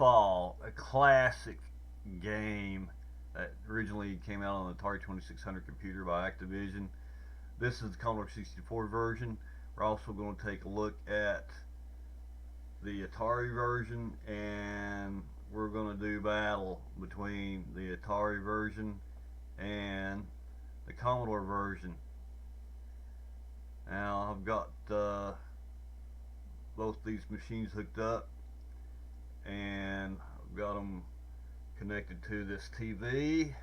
PITFALL, a classic game that originally came out on the Atari 2600 computer by Activision. This is the Commodore 64 version. We're also going to take a look at the Atari version, and we're going to do battle between the Atari version and the Commodore version. Now I've got both these machines hooked up, and I've got them connected to this TV.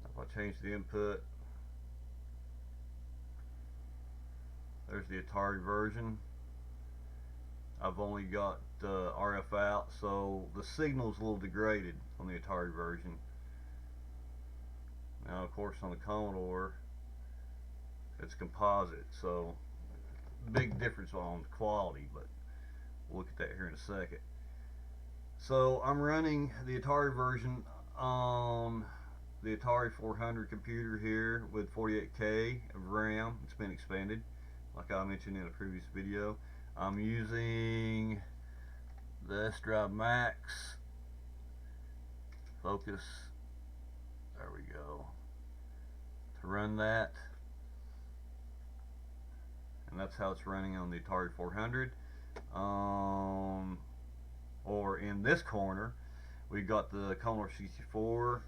If I change the input, there's the Atari version. I've only got RF out, so the signal's a little degraded on the Atari version. Now, of course, on the Commodore, it's composite, so big difference on quality, but we'll look at that here in a second. So I'm running the Atari version on the Atari 400 computer here with 48K of RAM. It's been expanded, like I mentioned in a previous video. I'm using the S Drive Max. Focus. There we go. To run that. And that's how it's running on the Atari 400. Or in this corner, we've got the Commodore 64,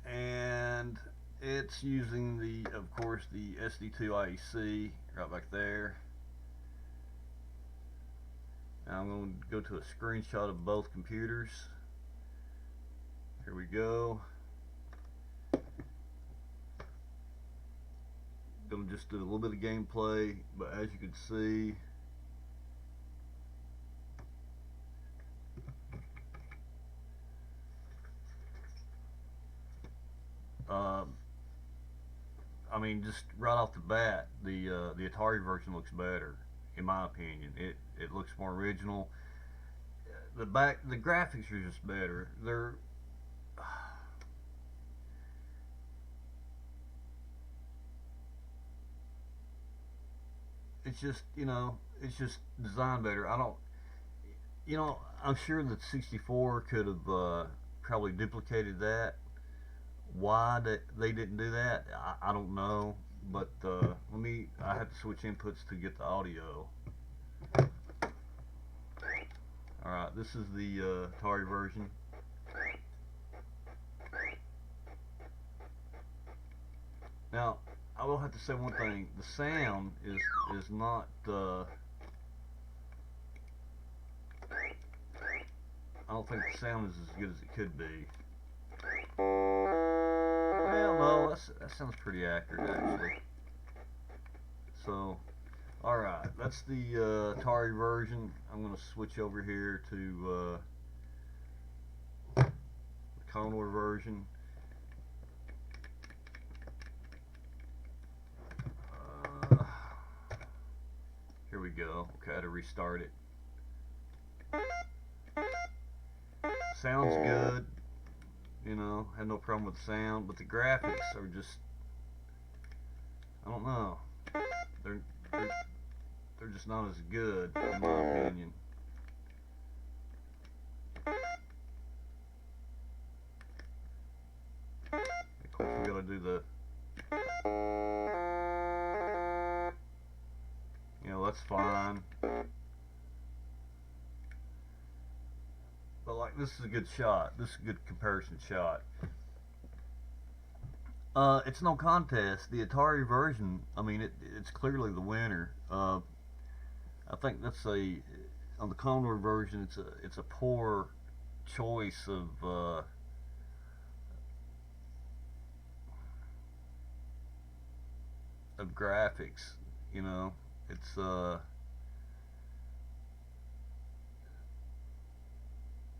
and it's using of course, the SD2 IEC right back there. Now I'm going to go to a screenshot of both computers. Here we go. Gonna just do a little bit of gameplay, but as you can see, I mean, just right off the bat, the Atari version looks better, in my opinion. It looks more original. The graphics are just better. It's just, it's just designed better. I'm sure that 64 could have probably duplicated that. Why they didn't do that, I don't know. But I have to switch inputs to get the audio. Alright, this is the Atari version. Now, I will have to say one thing. The sound is not I don't think the sound is as good as it could be. Well, no, that sounds pretty accurate, actually. So, alright, that's the Atari version. I'm going to switch over here to the Commodore version. Here we go. Okay, I had to restart it. Sounds good. Had no problem with the sound, but the graphics are just, I don't know. They're just not as good, in my opinion. Of course, we gotta do the, that's fine. But like, this is a good shot. This is a good comparison shot. It's no contest. The Atari version, I mean, it's clearly the winner. I think that's on the Commodore version, it's a poor choice of graphics. It's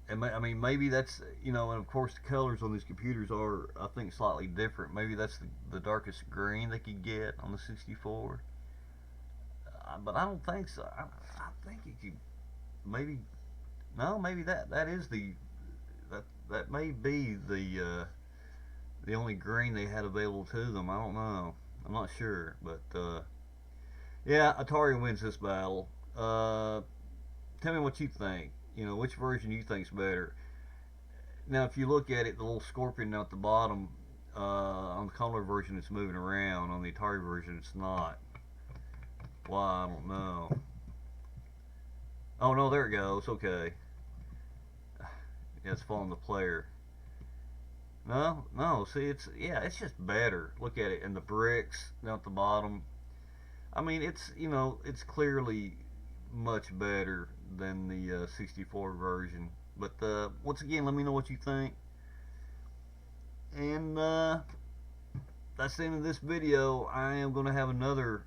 I mean, maybe that's, and of course the colors on these computers are, I think, slightly different. Maybe that's the darkest green they could get on the 64. But I don't think so. I think you could maybe, no, maybe that is that may be the only green they had available to them. I don't know. I'm not sure, but yeah, Atari wins this battle. Uh, Tell me what you think. You know, which version you think's better. Now, if you look at it, the little scorpion down at the bottom, on the Commodore version, it's moving around. On the Atari version, it's not. Why? I don't know. Oh no, there it goes. Okay, yeah, it's following the player. No, no. See, it's just better. Look at it, and the bricks down at the bottom. I mean, it's clearly much better than the 64 version. But once again, let me know what you think. And that's the end of this video. I am going to have another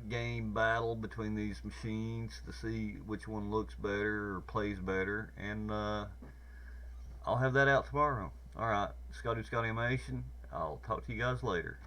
game battle between these machines to see which one looks better or plays better. And I'll have that out tomorrow. Alright, Scotty Animation. I'll talk to you guys later.